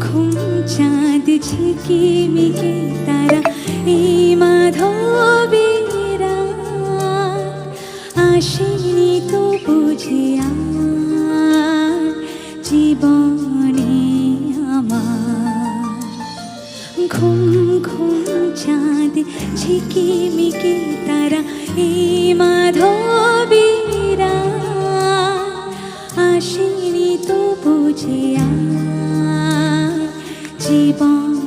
ঘুম চাঁদ ঝিকিমিকি তারা এই মাধবীর রাত আসেনি তো বুঝি আর জীবনে আমার। ঘুম ঘুম চাঁদ ঝিকিমিকি তারা এই মাধবীর রাত আসেনি তো বুঝি আর জীবন